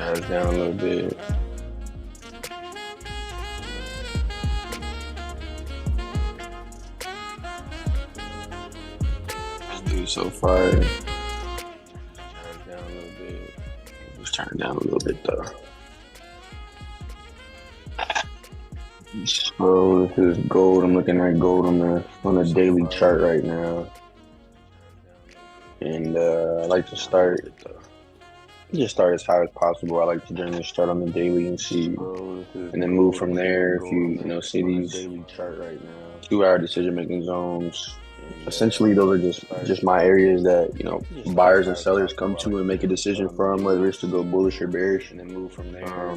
charge down a little bit. This dude so fire. Charge down a little bit. Let's turn it down a little bit though. So this is gold. I'm looking at gold on the daily chart right now, and I like to start. Just start as high as possible. I like to generally start on the daily and see, and then move from there. If you see these 2-hour decision making zones, essentially those are just my areas that buyers and sellers come to and make a decision from, whether it's to go bullish or bearish, and then move from there.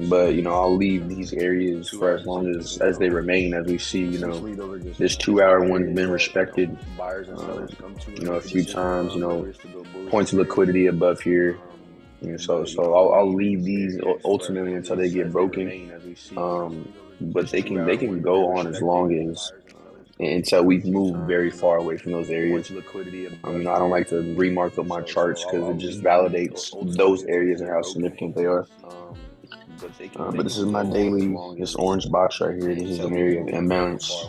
But I'll leave these areas for as long as they remain. As we see, this 2-hour one's been respected. A few times. Points of liquidity above here. So I'll leave these ultimately until they get broken. But they can go on as long as until we've moved very far away from those areas. I don't like to remark up my charts because it just validates those areas and how significant they are. But this is my daily. This orange box right here. This is an area of imbalance.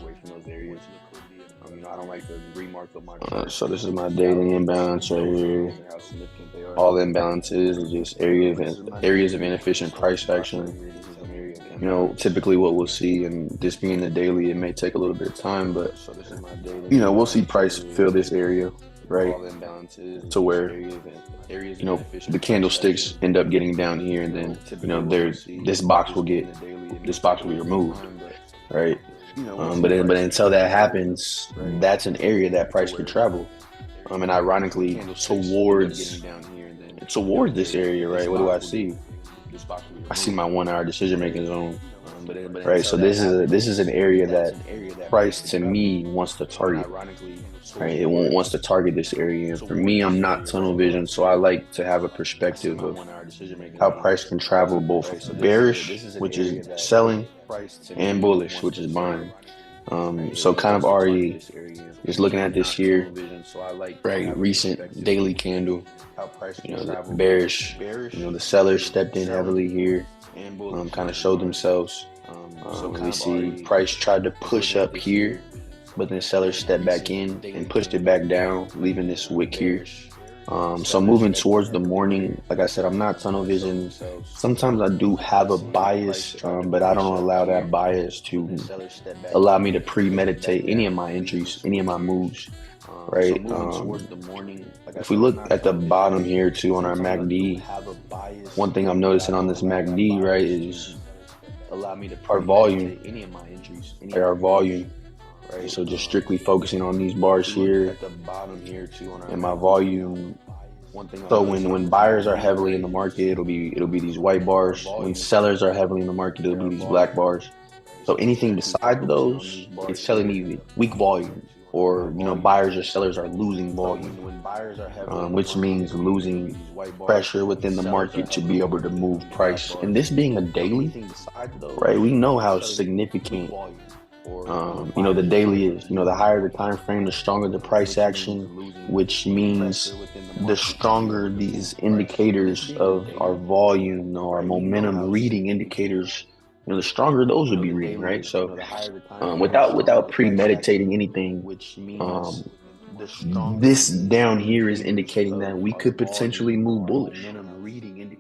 So this is my daily imbalance right here. All imbalances are just areas of inefficient price action. Typically what we'll see, and this being the daily, it may take a little bit of time, but we'll see price fill this area, right? To where the candlesticks end up getting down here, and then this box will be removed, right? But until that happens, that's an area that price can travel. And ironically, towards this area, right? What do I see? I see my 1-hour decision making zone, right? So this is an area that price to me wants to target, right? It wants to target this area. And for me, I'm not tunnel vision, so I like to have a perspective of how price can travel both bearish, which is selling, and bullish, which is buying. So kind of already just looking at this here, right? Recent daily candle, bearish. The sellers stepped in heavily here, kind of showed themselves. We see price tried to push up here, but then sellers stepped back in and pushed it back down, leaving this wick here. So moving towards the morning, like I said, I'm not tunnel vision. Sometimes I do have a bias, but I don't allow that bias to allow me to premeditate any of my entries, any of my moves, right? If we look at the bottom here too on our MACD, one thing I'm noticing on this MACD, right, is our volume, our volume. Right, so just strictly focusing on these bars here and my volume. So when buyers are heavily in the market, it'll be these white bars. When sellers are heavily in the market, it'll be these black bars. So anything besides those, it's telling me weak volume, or buyers or sellers are losing volume, which means losing pressure within the market to be able to move price. And this being a daily, right? We know how significant the daily is. The higher the time frame, the stronger the price action, which means the stronger these indicators of our volume, our momentum reading indicators, the stronger those would be reading, right? So without premeditating anything, this down here is indicating that we could potentially move bullish,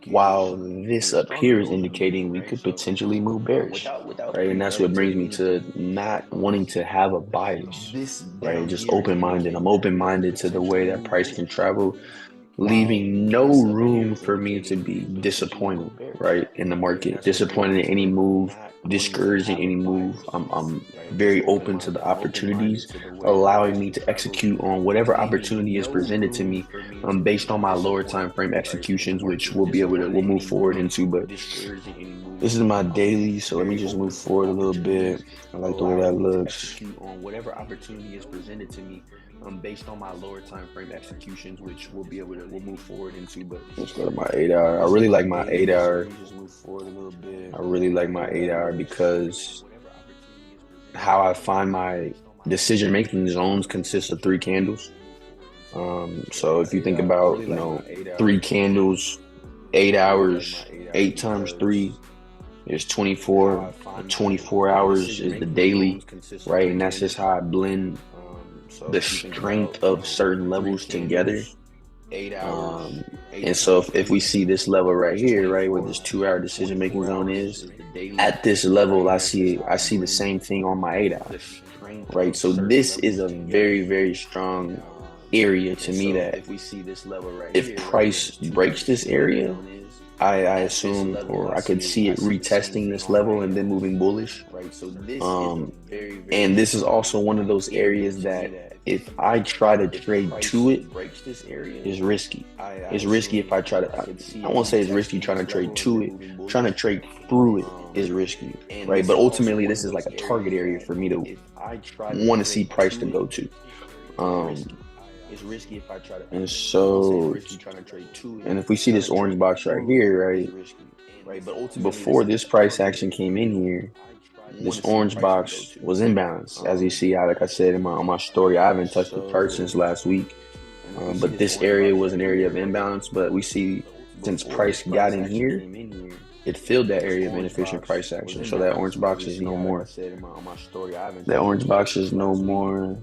while this up here is indicating we could potentially move bearish, right? And that's what brings me to not wanting to have a bias, right? Just open-minded. I'm open-minded to the way that price can travel, leaving no room for me to be disappointed, right, in the market. Disappointed in any move, discouraged in any move. I'm very open to the opportunities, allowing me to execute on whatever opportunity is presented to me, based on my lower time frame executions, which we'll move forward into. But this is my daily, so let me just move forward a little bit. I like the way that looks. On whatever opportunity is presented to me, based on my lower time frame executions, which we'll move forward into. But let's go to my 8-hour. I really like my 8-hour. I really like my 8-hour because how I find my decision making zones consists of 3 candles. So if you think about 3 candles 8 hours, 8 times 3 is 24. 24 hours is the daily, right? And that's just how I blend the strength of certain levels together. And so if we see this level right here, right, where this 2 hour decision making zone is, at this level, I see the same thing on my 8 hour, right? So this is a very, very strong area to me that if price breaks this area, I assume, or I could see it retesting this level and then moving bullish. And this is also one of those areas that if I try to trade to it, is risky. It's risky if I try to, I won't say it's risky trying to trade to it. Trying to trade through it is risky, right? But ultimately, this is like a target area for me to want to see price to go to. It's risky if I try to. And so, and if we see this orange box right here, right? But before this price action came in here, this orange box was imbalanced. As you see, like I said on my story, I haven't touched the chart since last week. But this area was an area of imbalance. But we see since price got in here, it filled that area of inefficient price action. So that orange box is no more. That orange box is no more.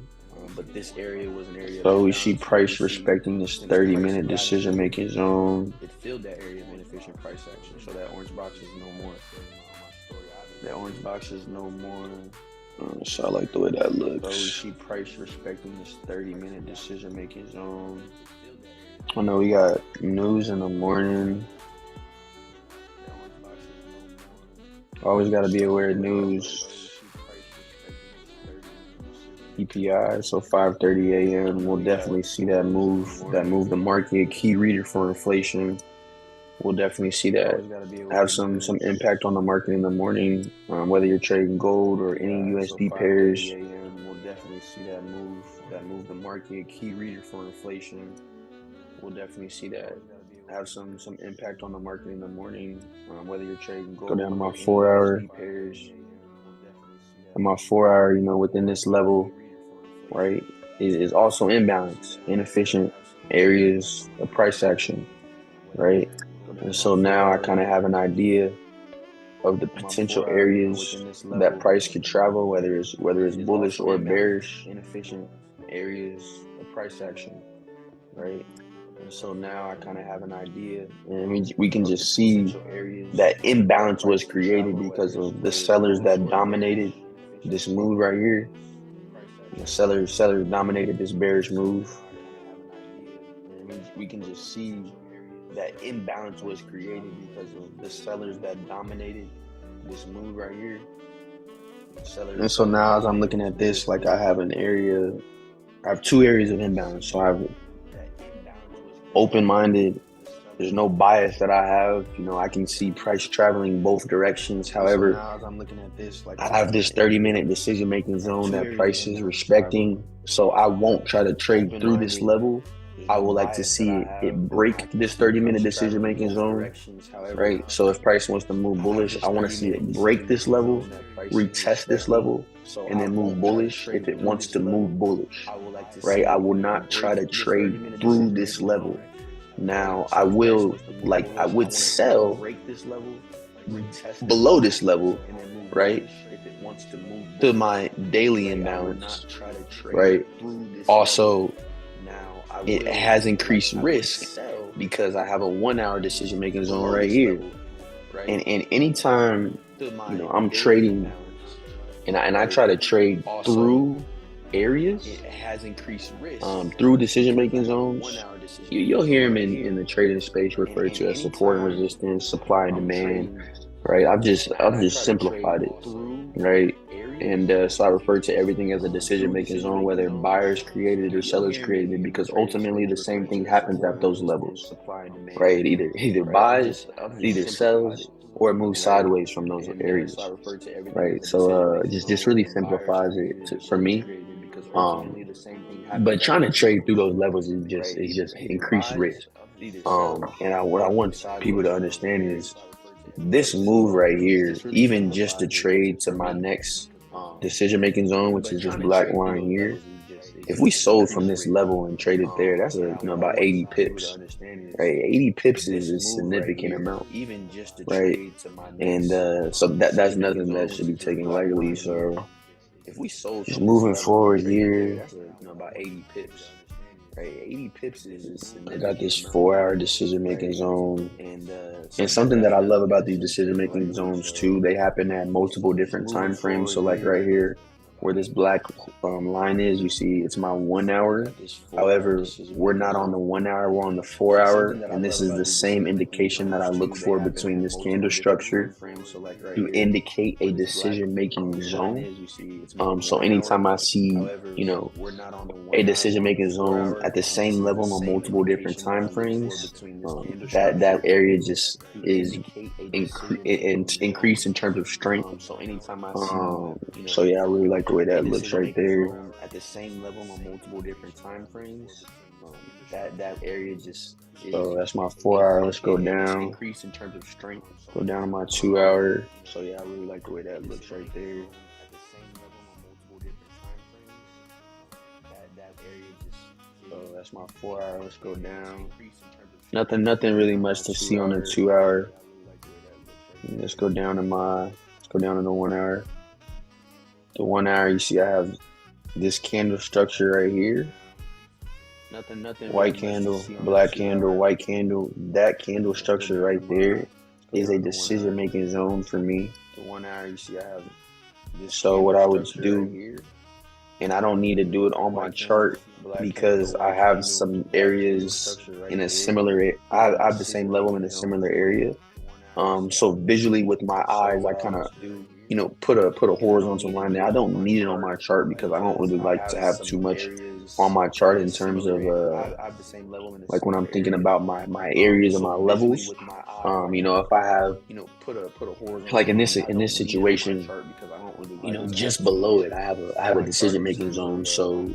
But this area was an area. So we see price respecting this 30-minute decision-making zone. It filled that area of inefficient price action. So that orange box is no more. That orange box is no more. So I like the way that looks. So we see price respecting this 30-minute decision-making zone. I know we got news in the morning. Always got to be aware of news. EPI, so 5:30 a.m. We'll definitely see that move the market. Key reader for inflation. We'll definitely see that have some impact on the market in the morning. Whether you're trading gold or any USD pairs, we'll definitely see that move the market. Key reader for inflation. We'll definitely see that have some impact on the market in the morning. Whether you're trading gold. Go down my 4 hour. And my 4 hour, within this level, right, is also imbalance, inefficient areas of price action, right? And so now I kind of have an idea of the potential areas that price could travel, whether it's bullish or bearish, inefficient areas of price action, right? And so now I kind of have an idea, and we can just see that imbalance was created because of the sellers that dominated this move right here. The sellers dominated this bearish move. We can just see that imbalance was created because of the sellers that dominated this move right here. And so now as I'm looking at this, like I have two areas of imbalance. So I have open-minded. There's no bias that I have. I can see price traveling both directions. However, I have this 30-minute decision-making zone that price is respecting. So I won't try to trade through this level. I would like to see it break this 30-minute decision-making zone, right? So if price wants to move bullish, I want to see it break this level, retest this level, and then move bullish if it wants to move bullish, right? I will not try to trade through this level. Now I would sell below this level, right? To my daily imbalance, right? Also, it has increased risk because I have a 1 hour decision making zone right here. And anytime I'm trading and I try to trade through areas, through decision making zones, you'll hear them in the trading space referred to as support and resistance, supply and demand, right? I've just simplified it, right? And so I refer to everything as a decision-making zone, whether buyers created it or sellers created it, because ultimately the same thing happens at those levels, right? Either buys, either sells, or it moves sideways from those areas, right? So just really simplifies it for me. But trying to trade through those levels is just increased risk. And what I want people to understand is this move right here, even just to trade to my next decision-making zone, which is this black line here, if we sold from this level and traded there, that's about 80 pips, right? 80 pips is a significant amount, right? And so that's nothing that should be taken lightly. So just moving forward here, that's about 80 pips. Right, 80 pips is I got this 4-hour decision making zone, and something that I love about these decision making zones too, they happen at multiple different time frames. So like right here, where this black line is, you see it's my 1 hour. However, we're not on the 1 hour, we're on the 4 hour, and this is the same indication that I look for between this candle structure to indicate a decision making zone. So anytime I see, a decision making zone at the same level on multiple different time frames, that area just is increased in terms of strength. So yeah, I really like the way that looks right there. At the same level on multiple different time frames, that area just. So that's my 4 hour. Let's go down. Increase in terms of strength. Go down to my 2 hour. So yeah, I really like the way that looks right there. So that's my 4 hour. Let's go down. Nothing really much to see on the 2 hour. Let's go down to the 1 hour. The 1 hour, you see I have this candle structure right here. White candle, black candle, white candle. That candle structure right there is a decision making zone for me. The 1 hour, you see I have this. So what I would do, and I don't need to do it on my chart because I have some areas in a similar. I have the same level in a similar area. So visually with my eyes, I kind of, put a horizontal line there. I don't need it on my chart because I don't really like to have too much on my chart in terms of like when I'm thinking about my areas and my levels. If I have like in this situation, just below it, I have a decision making zone. So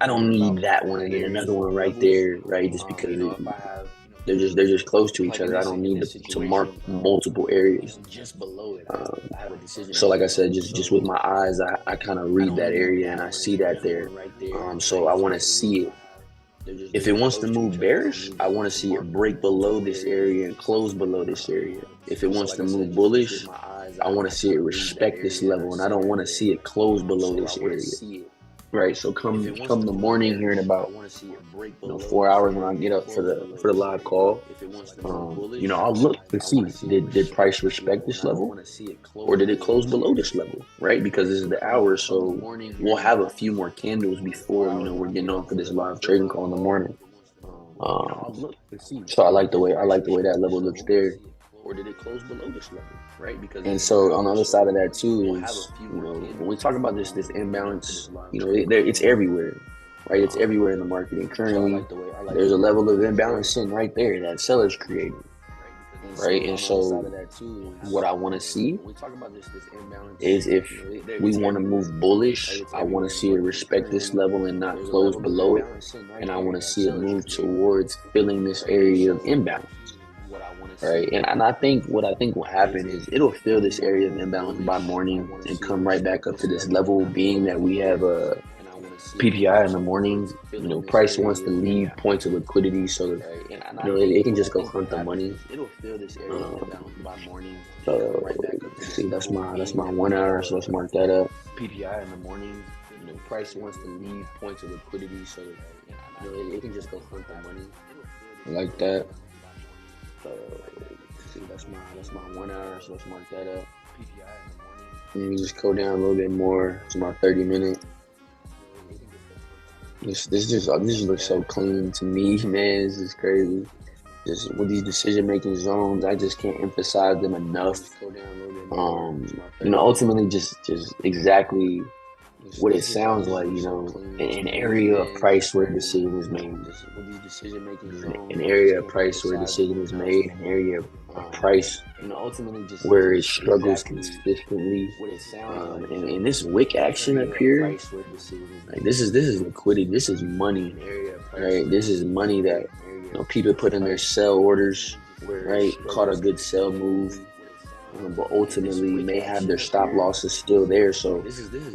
I don't need that one and then another one right there, right? Just because they're just close to each other. I don't need to mark multiple areas. So like I said, just with my eyes, I kind of read that area and I see that there. So I want to see it. If it wants to move bearish, I want to see it break below this area and close below this area. If it wants to move bullish, I want to see it respect this level, and I don't want to see it close below this area. Right, so come the morning here in about 4 hours when I get up for the live call, I'll look to see did price respect this level or did it close below this level, right? Because this is the hour, so we'll have a few more candles before we're getting on for this live trading call in the morning. So I like the way that level looks there. Or did it close below this level, right? And so on the other side of that too is, when we talk about this imbalance, it's everywhere, right? It's everywhere in the market. And currently, there's a level of imbalance sitting right there that sellers created, right? And so what I want to see is if we want to move bullish, I want to see it respect this level and not close below it. And I want to see it move towards filling this area of imbalance. Right, and I think what will happen is it'll fill this area of imbalance by morning and come right back up to this level, being that we have a PPI in the morning. Price wants to leave points of liquidity, so it can just go hunt the money. So see, that's my 1 hour, so let's mark that up. PPI in the morning. Price wants to leave points of liquidity, so it can just go hunt the money. Like that. See, that's my 1 hour, so let's mark that up. Let me just go down a little bit more. It's my 30-minute. This just looks so clean to me, man. This is crazy. Just with these decision-making zones, I just can't emphasize them enough. Ultimately, just exactly what it sounds like, an area of price where a decision is made. An area of price where a decision is made, an area of price where it struggles consistently. And this wick action up here, like this is liquidity, this is money, right? This is money that people put in their sell orders, right? Caught a good sell move. but ultimately may have their stop losses still there. So,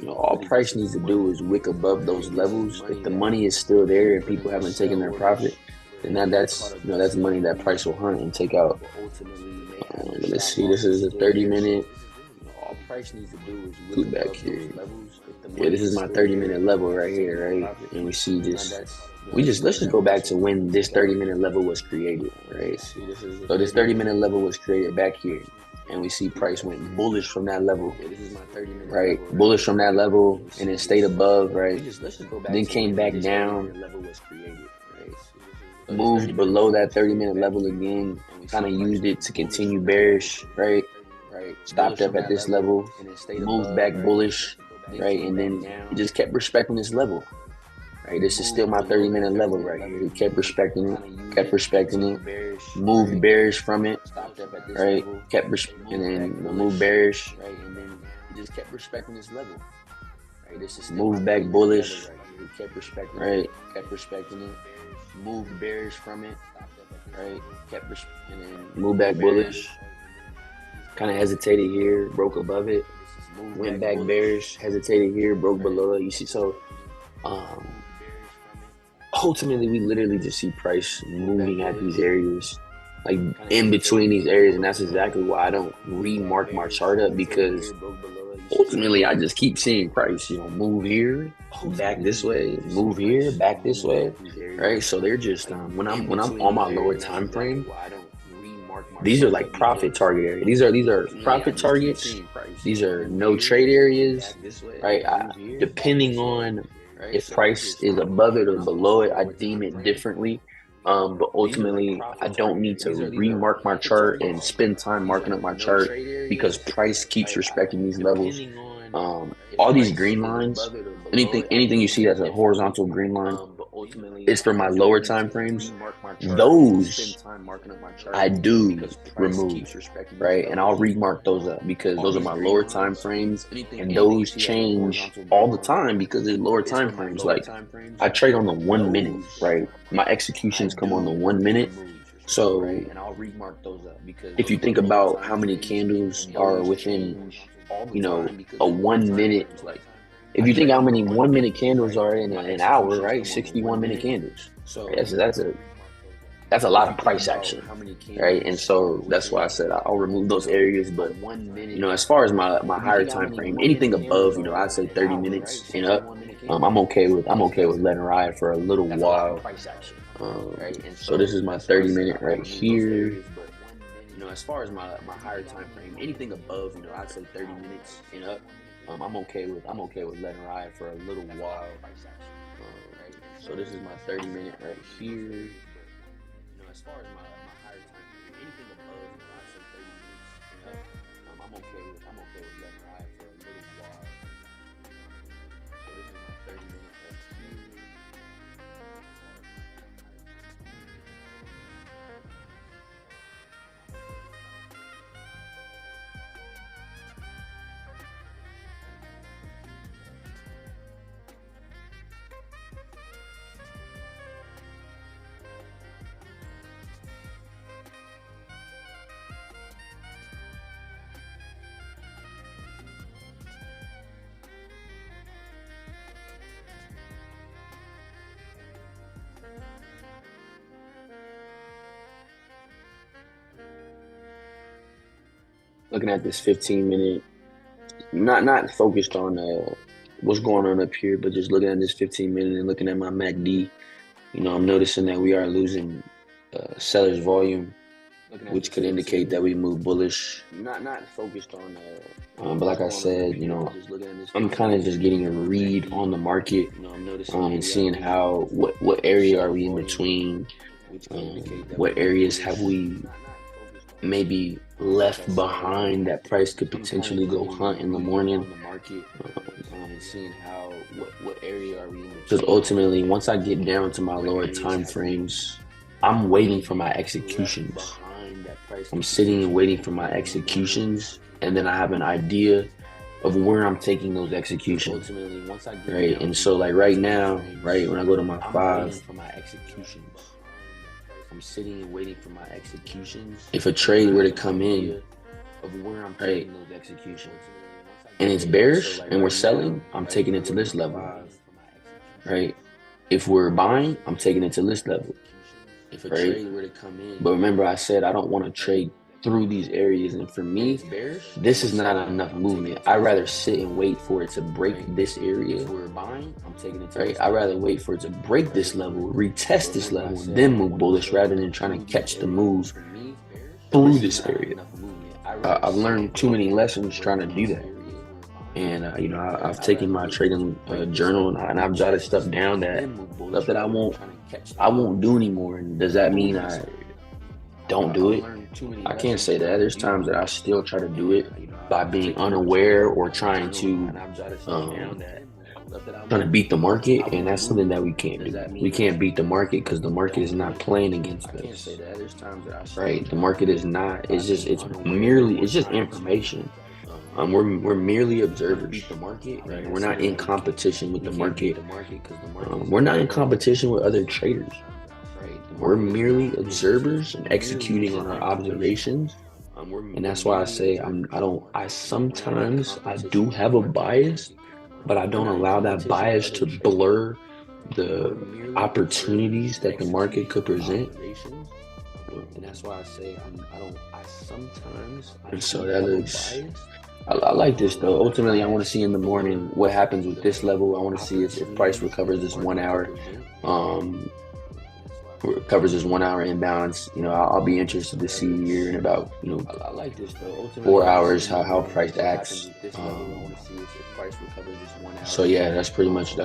all price needs to do is wick above those levels. If the money is still there and people haven't taken their profit, then that's money that price will hunt and take out. Let's see, this is a 30-minute. All price needs to do is wick back here. Yeah, this is my 30-minute level right here, right? And let's just go back to when this 30-minute level was created, right? So this 30-minute level was created back here. And we see price went bullish from that level, right? Bullish from that level, and then stayed above, right? Then came back down, moved below that 30-minute level again, kind of used it to continue bearish, right? Stopped up at this level, moved back bullish, right? And then it just kept respecting this level. Right, this is still my 30-minute level right here. He kept respecting it, moved bearish from it, right? And then moved bearish, right? And then he just kept respecting this level. Right, this is moved back bullish, right? Kept respecting it, moved bearish from it, right? And then moved back bullish. Kind of hesitated here, broke above it, went back bearish, hesitated here, broke below it. You see, so. Ultimately, we literally just see price moving at these areas, like in between these areas, and that's exactly why I don't remark my chart up, because ultimately I just keep seeing price, move here, back this way, move here, back this way, right? So they're just when I'm on my lower time frame, these are like profit target areas. These are profit targets. These are no trade areas, right? Depending on if price is above it or below it, I deem it differently. But ultimately, I don't need to remark my chart and spend time marking up my chart, because price keeps respecting these levels. All these green lines, anything you see that's a horizontal green line, is for my lower time frames. Those I do remove, right? And I'll remark those up, because those are my lower time frames, and those change all the time because they're lower time frames. Like, I trade on the 1 minute, right? My executions come on the 1 minute. So if you think about how many candles are within, a 1 minute, if you think how many 1 minute candles are in an hour, right? 61 minute candles. So that's a lot of price action, right? And so that's why I said I'll remove those areas. But as far as my higher time frame, anything above, I'd say 30 minutes and up, I'm okay with letting ride for a little while. So this is my 30-minute right here. As far as my higher time frame, anything above, I'd say 30 minutes and up, I'm okay with letting ride for a little while. So this is my 30-minute right here. As far as my higher time frame, anything above, I'd say 30 minutes and up, I'm okay with letting ride for a little while. So this is my 30-minute right here. Looking at this 15-minute, not focused on what's going on up here, but just looking at this 15-minute and looking at my MACD, I'm noticing that we are losing seller's volume, which could indicate that we move bullish. Not focused on but like I said, I'm kind of just getting a read on the market, and seeing how what area are we in between, what areas have we maybe left behind that price could potentially go hunt in the morning. Seeing how what area are we in? Because ultimately, once I get down to my lower time frames, I'm waiting for my executions. I'm sitting and waiting for my executions, and then I have an idea of where I'm taking those executions. Right, and so like right now, right when I go to my 5. I'm sitting and waiting for my executions. If a trade were to come in, right? And it's bearish and we're selling, I'm taking it to this level, right? If we're buying, I'm taking it to this level, right? But remember, I said I don't want to trade through these areas, and for me, this is not enough movement. I'd rather sit and wait for it to break this area. Right? I'd rather wait for it to break this level, retest this level, and then move bullish rather than trying to catch the move through this area. I've learned too many lessons trying to do that. And I've taken my trading journal and I've jotted stuff down that I won't do anymore. And does that mean I don't do it? I can't say that. There's times that I still try to do it by being unaware or trying to beat the market, and that's something that we can't do. We can't beat the market because the market is not playing against us. Right? The market is not. It's just information. We're merely observers. Right? We're not in competition with the market. We're not in competition with other traders. We're merely observers and executing on our observations. And that's why I say sometimes I do have a bias, but I don't allow that bias to blur the opportunities that the market could present. And that's why I say so that looks. I like this though. Ultimately, I want to see in the morning what happens with this level. I want to see if price recovers this 1 hour, recovers this 1 hour imbalance. I'll be interested to see here in about 4 hours how price acts. So yeah, that's pretty much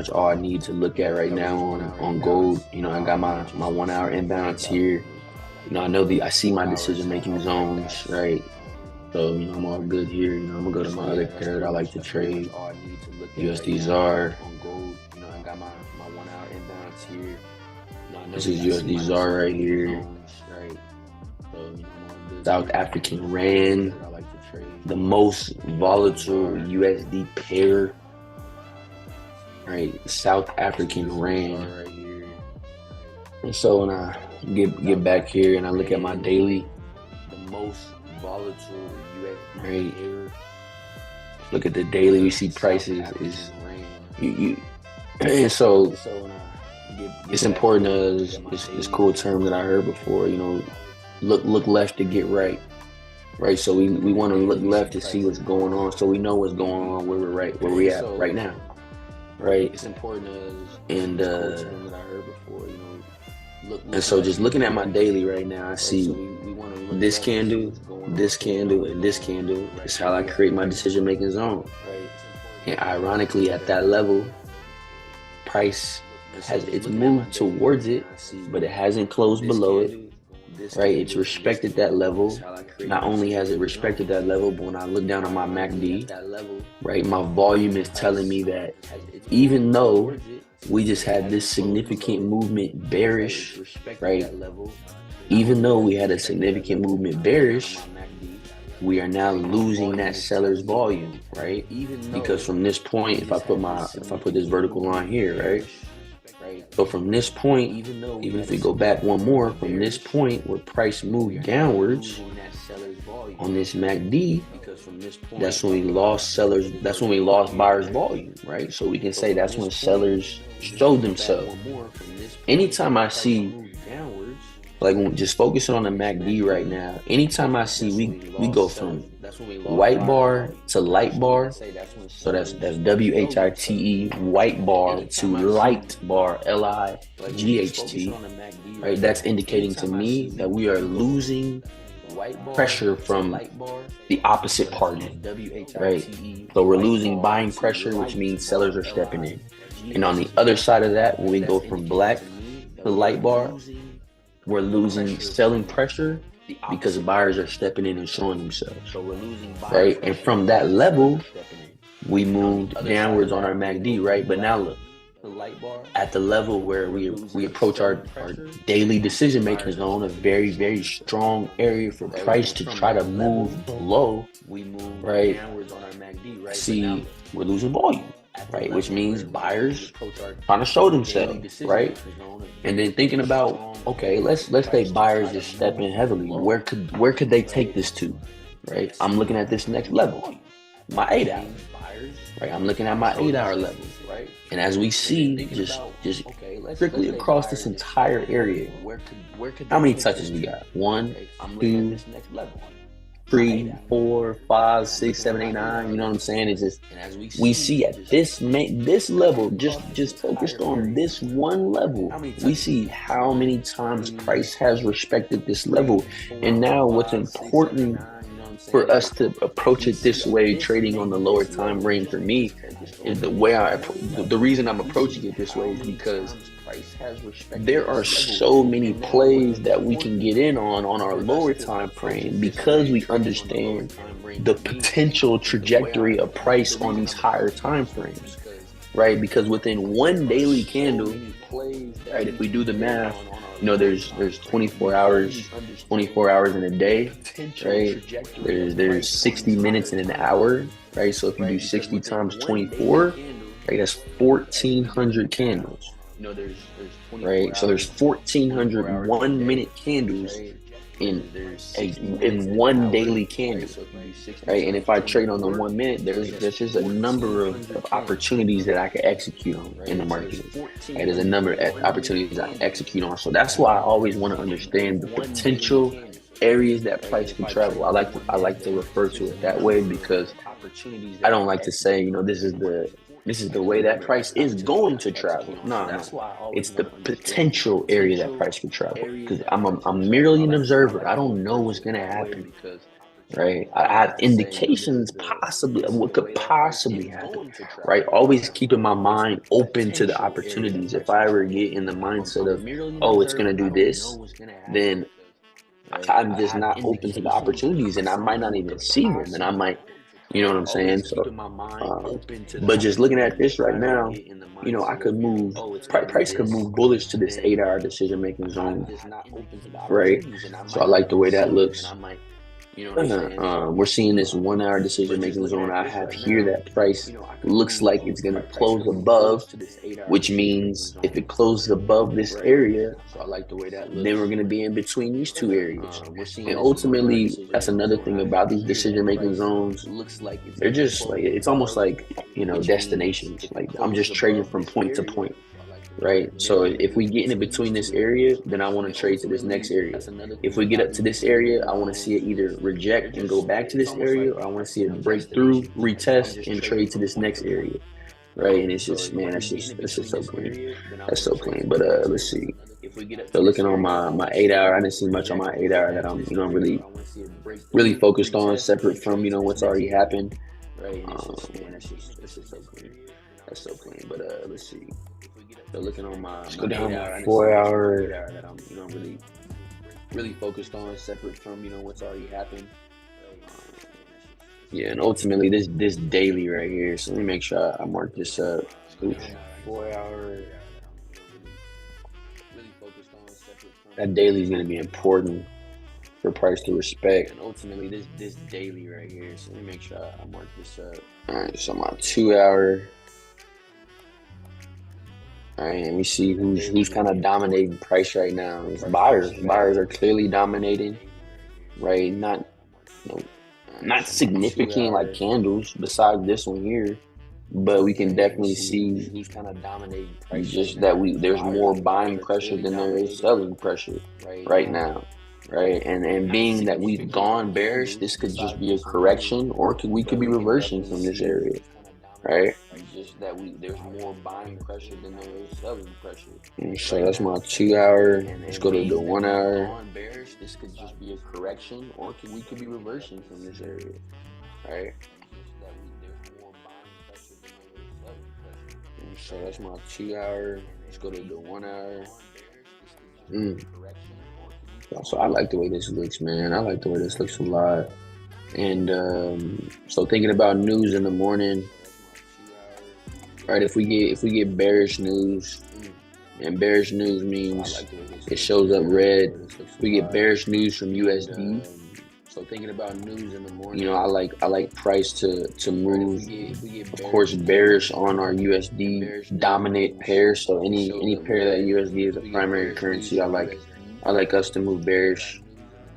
all I need to look at right now on gold. I got my 1 hour imbalance here. I see my decision making zones, right? So, I'm all good here. I'm going to go to my other pair that I like to trade, USD ZAR. This is USD ZAR right here. South African Rand, the most volatile USD pair. Right, South African Rand. And so when I get back here and I look at my daily, the most volatile USD, right? Look at the daily, we see prices is and so it's important as this cool term that I heard before, look left to get right. Right, so we want to look left to see what's going on, so we know what's going on where we're at right now. Right, it's important and and so just looking at my daily right now, I see this candle, and this candle is how I create my decision-making zone. And ironically, at that level, price it's moved towards it, but it hasn't closed below it. Right, it's respected that level. Not only has it respected that level, but when I look down on my MACD, right, my volume is telling me that even though we just had this significant movement bearish, right, even though we had a significant movement bearish, we are now losing that seller's volume, right? Because from this point, if I put this vertical line here, right? So from this point, even if we go back one more, from this point where price moved downwards on this MACD, that's when we lost buyers' volume, right? So we can say that's when sellers showed themselves. Anytime I see, just focusing on the MACD right now, anytime I see we go from white bar to light bar, so that's WHITE, white bar to light bar, LIGHT, right? That's indicating to me that we are losing pressure from the opposite party, right? So we're losing buying pressure, which means sellers are stepping in. And on the other side of that, when we go from black to light bar, we're losing selling pressure because buyers are stepping in and showing themselves, right? And from that level, we moved downwards on our MACD, right? But now look, at the level where we approach our daily decision-making zone, a very, very strong area for price to try to move below, right? See, we're losing volume, right? Which means buyers trying to show themselves, right? And then thinking about, okay, let's say buyers just step in heavily. Where could they take this to? right? I'm looking at this next level, my 8 hour, right? I'm looking at my 8 hour level, right? And as we see, just strictly across this entire area, how many touches we got? One, two, 3, 4, 5, 6, 7, 8, 9. You know what I'm saying? It's just we see at this level, just focused on this one level, we see how many times price has respected this level. And now what's important for us to approach it this way, trading on the lower time frame, for me, is the reason I'm approaching it this way is because there are so many plays that we can get in on our lower time frame, because we understand the potential trajectory of price on these higher time frames, right? Because within one daily candle, right, if we do the math, there's 24 hours in a day, right? There's 60 minutes in an hour, right? So if you do 60 times 24, right, that's 1,400 candles, right? So there's 1,400 1-minute candles in one daily candle, right? And if I trade on the 1 minute, there's just a number of opportunities that I can execute on in the market. Right? There's a number of opportunities I can execute on. So that's why I always want to understand the potential areas that price can travel. I like to refer to it that way, because I don't like to say, this is the way that price is going to travel. No. It's the potential area that price can travel. Because I'm merely an observer. I don't know what's going to happen. Right? I have indications possibly of what could possibly happen. Right? Always keeping my mind open to the opportunities. If I ever get in the mindset of, oh, it's going to do this, then I'm just not open to the opportunities, and I might not even see them, and I might. You know what I'm saying? So, but just looking at this right now, I could move, price could move bullish to this 8-hour decision-making zone, right? So I like the way that looks. We're seeing this 1-hour decision-making zone I have here. That price looks like it's going to close above, which means if it closes above this area, then we're going to be in between these two areas. And ultimately, that's another thing about these decision-making zones. They're just like, it's almost like, destinations. Like, I'm just trading from point to point. Right? So if we get in between this area, then I want to trade to this next area. If we get up to this area, I want to see it either reject and go back to this area, or I want to see it break through, retest, and trade to this next area. Right? And it's just, man, that's just so clean. That's so clean. But let's see. So looking on my 8-hour, I didn't see much on my 8-hour that I'm really focused on, separate from what's already happened. That's just so clean. That's so clean. But let's see. So looking on my 4-hour that I'm really focused on, separate from what's already happened. Yeah, and ultimately this daily right here. So let me make sure I mark this up. 4-hour. That daily is going to be important for price to respect. And ultimately this daily right here. So let me make sure I mark this up. All right, so my 2-hour. All right, and we see who's kind of dominating price right now. It's buyers. Buyers are clearly dominating, right? Not significant like candles besides this one here, but we can definitely see who's kind of dominating price. Just that there's more buying pressure than there is selling pressure right now, right? And being that we've gone bearish, this could just be a correction, or we could be reversing from this area. Right? Just that there's more buying pressure than there is selling pressure. And so that's my 2-hour. Let's go to the 1-hour. This could just be a correction, or we could be reversing from this area. Right? And so that's my 2-hour. Let's go to the 1-hour. So I like the way this looks, man. I like the way this looks a lot. And so thinking about news in the morning. Right, if we get bearish news, and bearish news means it shows up red. If we get bearish news from USD, so thinking about news in the morning, I like price to move. Of course, bearish on our USD dominant pair. So any pair that USD is a primary currency, I like us to move bearish.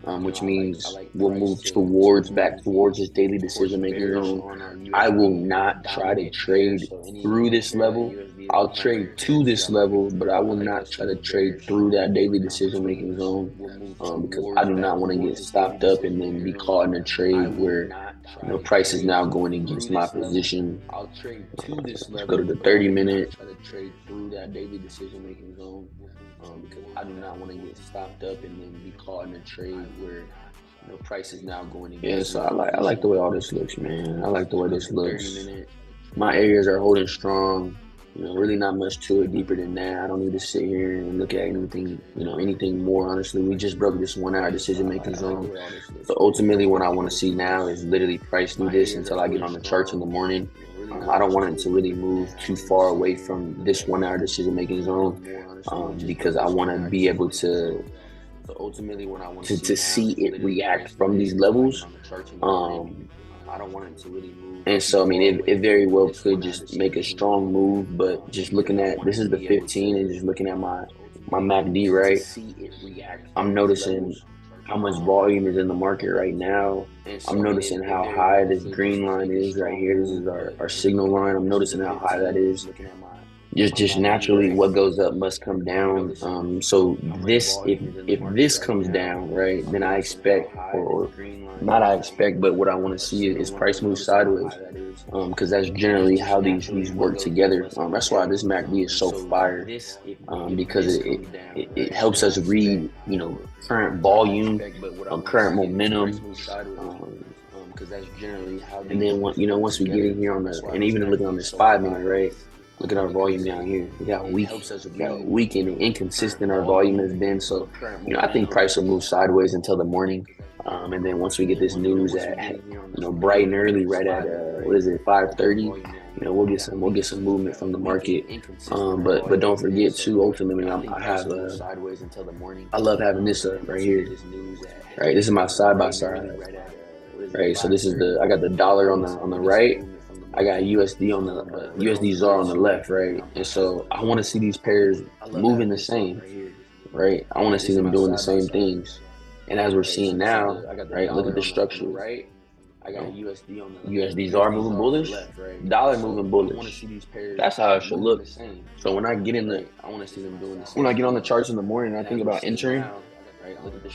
which means we'll move towards back towards this daily decision making zone. I will not try to trade through this level. I'll trade to this level, but I will not try to trade through that daily decision making zone because I do not want to get stopped up and then be caught in a trade where price is now going against my position. Let's go to the 30-minute. Try to trade through that daily decision making zone because I do not want to get stopped up and then be caught in a trade where price is now going against. Yeah, so I like the way all this looks, man. I like the way this looks. My areas are holding strong. Really not much to it deeper than that. I don't need to sit here and look at anything more, honestly. We just broke this 1 hour decision-making zone. So ultimately what I want to see now is literally price through this until I get on the charts in the morning. I don't want it to really move too far away from this 1 hour decision-making zone because I want to be able to see it react from these levels. I don't want it to really move. And so, I mean, it very well could just make a strong move, but just looking at, this is the 15, and just looking at my MACD, right? I'm noticing how much volume is in the market right now. I'm noticing how high this green line is right here. This is our signal line. I'm noticing how high that is. Just naturally, what goes up must come down. So this, if this comes down, right, then I expect, or not I expect, but what I want to see is price move sideways, because that's generally how these work together. That's why this MACD is so fire, because it helps us read, current volume, current momentum. Because that's generally how. And then once we get in here on the, and even looking on this 5-minute, right. Look at our volume down here. Look how weak and inconsistent our volume has been. So, I think price will move sideways until the morning. And then once we get this news at, bright and early, right at 5:30, we'll get some movement from the market. But don't forget too, ultimately, I love having this up right here. Right, this is my side by side. Right, so this is I got the dollar on the right. I got USD on the USD ZAR on the left, right? And so I want to see these pairs moving the same, right? I want to see them doing the same things. And as we're seeing now, right? Look at the structure, right? I got USD ZAR moving bullish, dollar moving bullish. That's how it should look. So when I get when I get on the charts in the morning, I think about entering.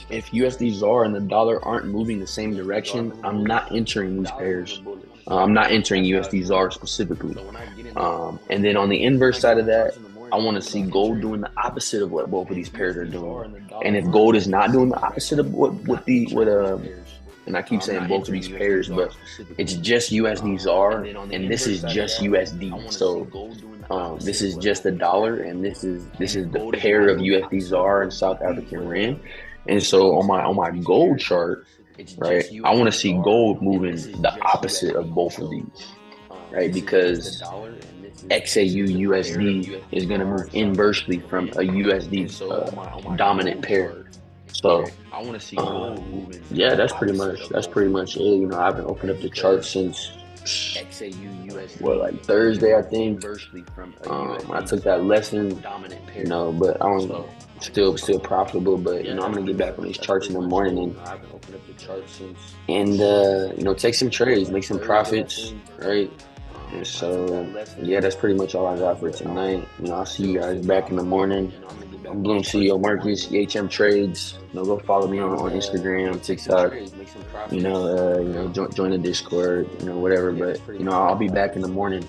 If USD ZAR and the dollar aren't moving the same direction, I'm not entering these pairs. I'm not entering USD ZAR specifically. And then on the inverse side of that, I want to see gold doing the opposite of what both of these pairs are doing. And if gold is not doing the opposite of and I keep saying both of these pairs, but it's just USD ZAR and this is just USD. So this is just the dollar and this is the pair of USD ZAR and South African Rand. And so on my gold chart, right, I want to see gold moving the opposite of both of these, right? Because XAU USD is going to move inversely from a USD dominant pair. So I want to see gold moving. Yeah, that's pretty much it. I haven't opened up the chart since like Thursday, I think. I took that lesson, but I don't know. Still profitable, but I'm gonna get back on these charts in the morning and take some trades, make some profits, right? And so yeah, that's pretty much all I got for tonight. I'll see you guys back in the morning. I'm Bloom CEO Marcus, EHM Trades. Go follow me on Instagram, TikTok. Join the Discord, whatever. But I'll be back in the morning.